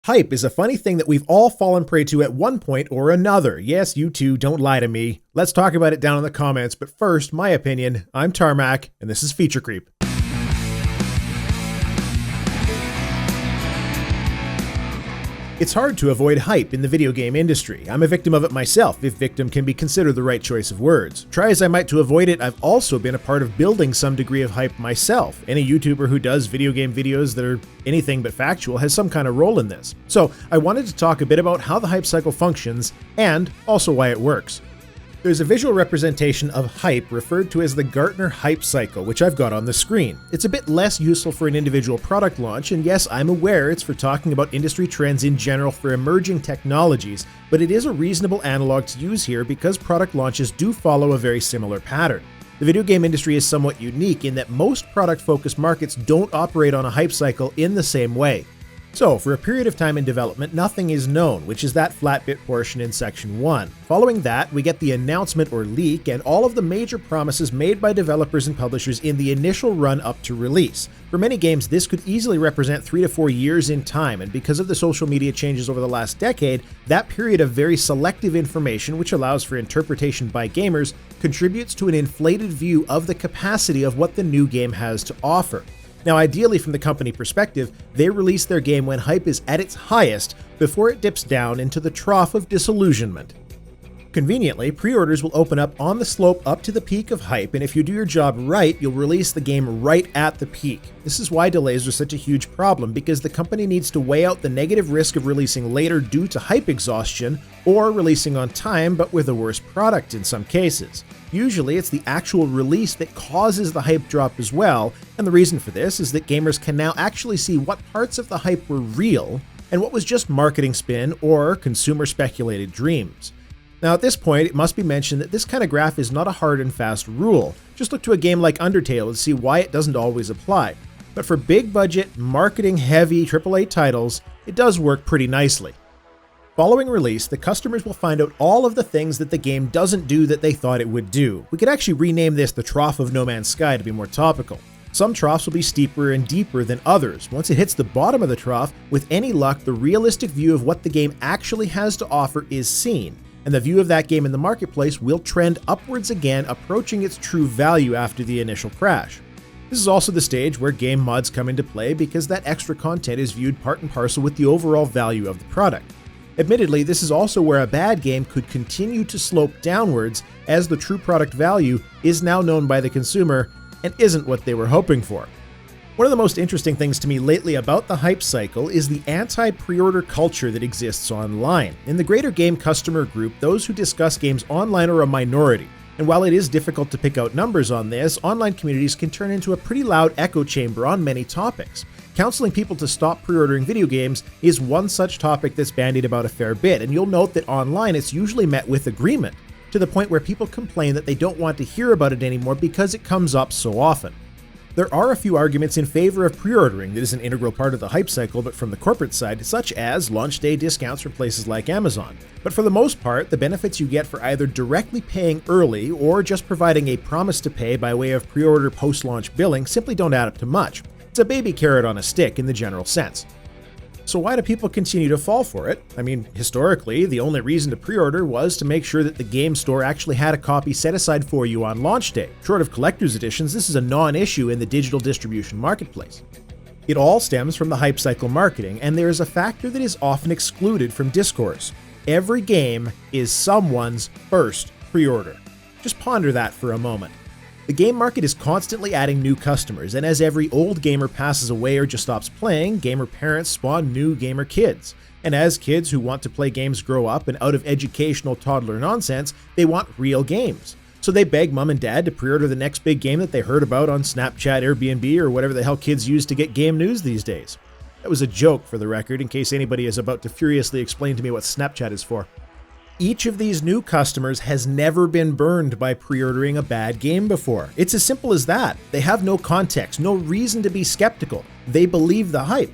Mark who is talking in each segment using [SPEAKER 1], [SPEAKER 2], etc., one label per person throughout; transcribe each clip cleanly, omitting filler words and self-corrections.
[SPEAKER 1] Hype is a funny thing that we've all fallen prey to at one point or another. Yes, you too, don't lie to me. Let's talk about it down in the comments, but first, my opinion. I'm Tarmack, and this is Feature Creep. It's hard to avoid hype in the video game industry. I'm a victim of it myself, if victim can be considered the right choice of words. Try as I might to avoid it, I've also been a part of building some degree of hype myself. Any YouTuber who does video game videos that are anything but factual has some kind of role in this. So I wanted to talk a bit about how the hype cycle functions, and also why it works. There's a visual representation of hype referred to as the Gartner hype cycle, which I've got on the screen. It's a bit less useful for an individual product launch, and yes, I'm aware it's for talking about industry trends in general for emerging technologies, but it is a reasonable analog to use here because product launches do follow a very similar pattern. The video game industry is somewhat unique in that most product-focused markets don't operate on a hype cycle in the same way. So, for a period of time in development, nothing is known, which is that flat bit portion in Section 1. Following that, we get the announcement or leak and all of the major promises made by developers and publishers in the initial run up to release. For many games, this could easily represent 3 to 4 years in time, and because of the social media changes over the last decade, that period of very selective information, which allows for interpretation by gamers, contributes to an inflated view of the capacity of what the new game has to offer. Now, ideally from the company perspective, they release their game when hype is at its highest before it dips down into the trough of disillusionment. Conveniently, pre-orders will open up on the slope up to the peak of hype, and if you do your job right, you'll release the game right at the peak. This is why delays are such a huge problem, because the company needs to weigh out the negative risk of releasing later due to hype exhaustion, or releasing on time but with a worse product in some cases. Usually, it's the actual release that causes the hype drop as well, and the reason for this is that gamers can now actually see what parts of the hype were real, and what was just marketing spin or consumer-speculated dreams. Now at this point, it must be mentioned that this kind of graph is not a hard and fast rule. Just look to a game like Undertale and see why it doesn't always apply. But for big budget, marketing heavy AAA titles, it does work pretty nicely. Following release, the customers will find out all of the things that the game doesn't do that they thought it would do. We could actually rename this the Trough of No Man's Sky to be more topical. Some troughs will be steeper and deeper than others. Once it hits the bottom of the trough, with any luck, the realistic view of what the game actually has to offer is seen, and the view of that game in the marketplace will trend upwards again, approaching its true value after the initial crash. This is also the stage where game mods come into play because that extra content is viewed part and parcel with the overall value of the product. Admittedly, this is also where a bad game could continue to slope downwards as the true product value is now known by the consumer and isn't what they were hoping for. One of the most interesting things to me lately about the hype cycle is the anti-pre-order culture that exists online. In the greater game customer group, those who discuss games online are a minority. And while it is difficult to pick out numbers on this, online communities can turn into a pretty loud echo chamber on many topics. Counseling people to stop pre-ordering video games is one such topic that's bandied about a fair bit, and you'll note that online it's usually met with agreement, to the point where people complain that they don't want to hear about it anymore because it comes up so often. There are a few arguments in favor of pre-ordering that is an integral part of the hype cycle, but from the corporate side, such as launch day discounts from places like Amazon. But for the most part, the benefits you get for either directly paying early or just providing a promise to pay by way of pre-order post-launch billing simply don't add up to much. It's a baby carrot on a stick in the general sense. So why do people continue to fall for it? I mean, historically, the only reason to pre-order was to make sure that the game store actually had a copy set aside for you on launch day. Short of collector's editions, this is a non-issue in the digital distribution marketplace. It all stems from the hype cycle marketing, and there is a factor that is often excluded from discourse. Every game is someone's first pre-order. Just ponder that for a moment. The game market is constantly adding new customers, and as every old gamer passes away or just stops playing, gamer parents spawn new gamer kids. And as kids who want to play games grow up and out of educational toddler nonsense, they want real games. So they beg mom and dad to pre-order the next big game that they heard about on Snapchat, Airbnb, or whatever the hell kids use to get game news these days. That was a joke, for the record, in case anybody is about to furiously explain to me what Snapchat is for. Each of these new customers has never been burned by pre-ordering a bad game before. It's as simple as that. They have no context, no reason to be skeptical. They believe the hype.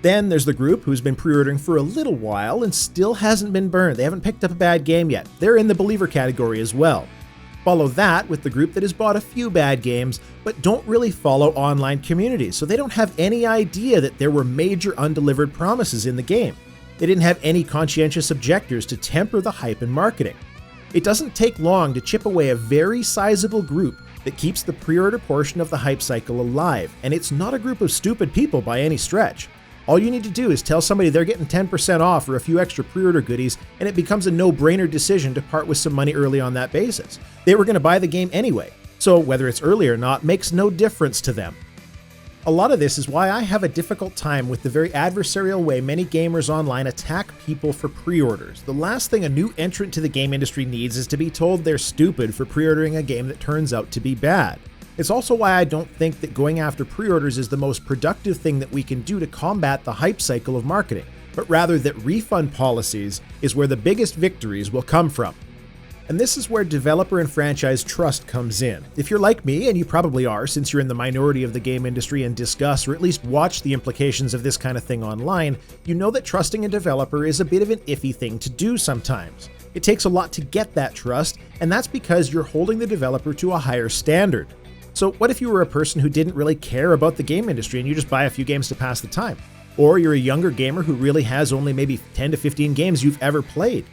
[SPEAKER 1] Then there's the group who's been pre-ordering for a little while and still hasn't been burned. They haven't picked up a bad game yet. They're in the believer category as well. Follow that with the group that has bought a few bad games, but don't really follow online communities, so they don't have any idea that there were major undelivered promises in the game. They didn't have any conscientious objectors to temper the hype and marketing. It doesn't take long to chip away a very sizable group that keeps the pre-order portion of the hype cycle alive, and it's not a group of stupid people by any stretch. All you need to do is tell somebody they're getting 10% off or a few extra pre-order goodies, and it becomes a no-brainer decision to part with some money early on that basis. They were going to buy the game anyway, so whether it's early or not makes no difference to them. A lot of this is why I have a difficult time with the very adversarial way many gamers online attack people for pre-orders. The last thing a new entrant to the game industry needs is to be told they're stupid for pre-ordering a game that turns out to be bad. It's also why I don't think that going after pre-orders is the most productive thing that we can do to combat the hype cycle of marketing, but rather that refund policies is where the biggest victories will come from. And this is where developer and franchise trust comes in. If you're like me, and you probably are since you're in the minority of the game industry and discuss or at least watch the implications of this kind of thing online, you know that trusting a developer is a bit of an iffy thing to do sometimes. It takes a lot to get that trust, and that's because you're holding the developer to a higher standard. So what if you were a person who didn't really care about the game industry and you just buy a few games to pass the time? Or you're a younger gamer who really has only maybe 10 to 15 games you've ever played.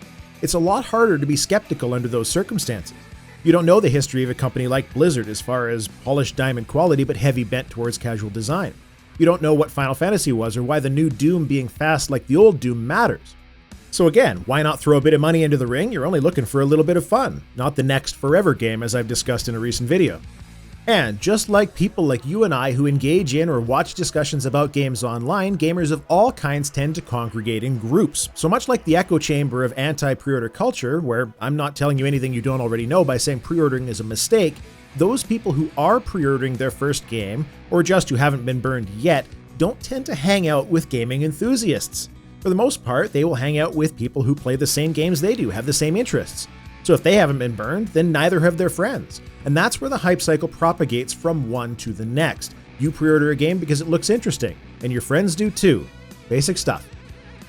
[SPEAKER 1] It's a lot harder to be skeptical under those circumstances. You don't know the history of a company like Blizzard as far as polished diamond quality but heavy bent towards casual design. You don't know what Final Fantasy was or why the new Doom being fast like the old Doom matters. So again, why not throw a bit of money into the ring? You're only looking for a little bit of fun, not the next forever game as I've discussed in a recent video. And just like people like you and I who engage in or watch discussions about games online, gamers of all kinds tend to congregate in groups. So much like the echo chamber of anti-pre-order culture, where I'm not telling you anything you don't already know by saying pre-ordering is a mistake, those people who are pre-ordering their first game, or just who haven't been burned yet, don't tend to hang out with gaming enthusiasts. For the most part, they will hang out with people who play the same games they do, have the same interests. So if they haven't been burned, then neither have their friends. And that's where the hype cycle propagates from one to the next. You pre-order a game because it looks interesting, and your friends do too. Basic stuff.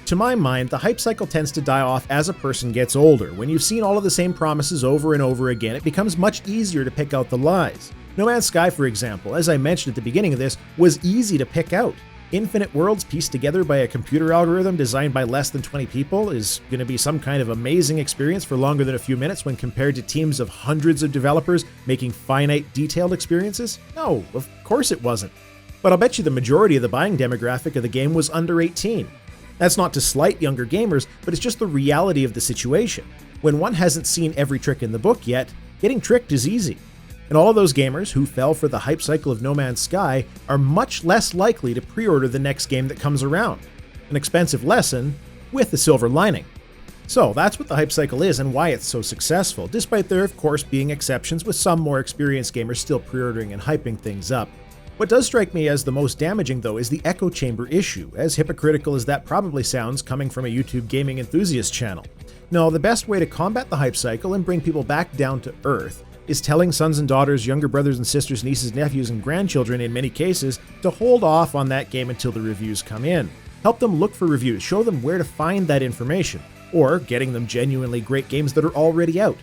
[SPEAKER 1] To my mind, the hype cycle tends to die off as a person gets older. When you've seen all of the same promises over and over again, it becomes much easier to pick out the lies. No Man's Sky, for example, as I mentioned at the beginning of this, was easy to pick out. Infinite worlds pieced together by a computer algorithm designed by less than 20 people is going to be some kind of amazing experience for longer than a few minutes when compared to teams of hundreds of developers making finite, detailed experiences? No, of course it wasn't. But I'll bet you the majority of the buying demographic of the game was under 18. That's not to slight younger gamers, but it's just the reality of the situation. When one hasn't seen every trick in the book yet, getting tricked is easy. And all of those gamers who fell for the hype cycle of No Man's Sky are much less likely to pre-order the next game that comes around. An expensive lesson with a silver lining. So that's what the hype cycle is and why it's so successful, despite there of course being exceptions with some more experienced gamers still pre-ordering and hyping things up. What does strike me as the most damaging though is the echo chamber issue, as hypocritical as that probably sounds coming from a YouTube gaming enthusiast channel. No, the best way to combat the hype cycle and bring people back down to earth is telling sons and daughters, younger brothers and sisters, nieces, nephews, and grandchildren in many cases to hold off on that game until the reviews come in. Help them look for reviews, show them where to find that information, or getting them genuinely great games that are already out.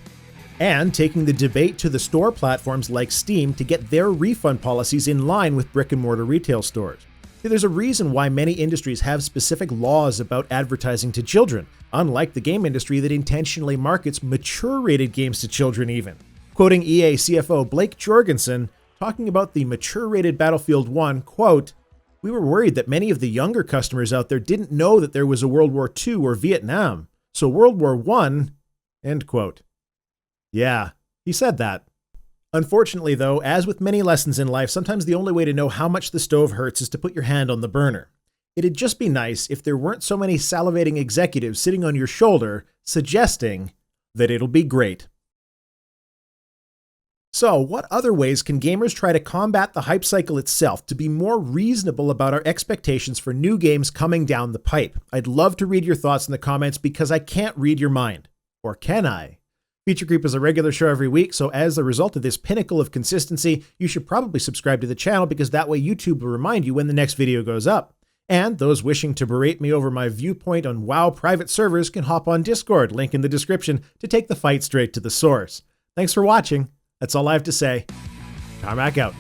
[SPEAKER 1] And taking the debate to the store platforms like Steam to get their refund policies in line with brick-and-mortar retail stores. There's a reason why many industries have specific laws about advertising to children, unlike the game industry that intentionally markets mature-rated games to children even. Quoting EA CFO Blake Jorgensen, talking about the mature-rated Battlefield 1, quote, "We were worried that many of the younger customers out there didn't know that there was a World War II or Vietnam, so World War I," end quote. Yeah, he said that. Unfortunately though, as with many lessons in life, sometimes the only way to know how much the stove hurts is to put your hand on the burner. It'd just be nice if there weren't so many salivating executives sitting on your shoulder suggesting that it'll be great. So, what other ways can gamers try to combat the hype cycle itself to be more reasonable about our expectations for new games coming down the pipe? I'd love to read your thoughts in the comments because I can't read your mind. Or can I? Feature Creep is a regular show every week, so as a result of this pinnacle of consistency, you should probably subscribe to the channel because that way YouTube will remind you when the next video goes up. And those wishing to berate me over my viewpoint on WoW private servers can hop on Discord, link in the description, to take the fight straight to the source. Thanks for watching. That's all I have to say. Tarmack out.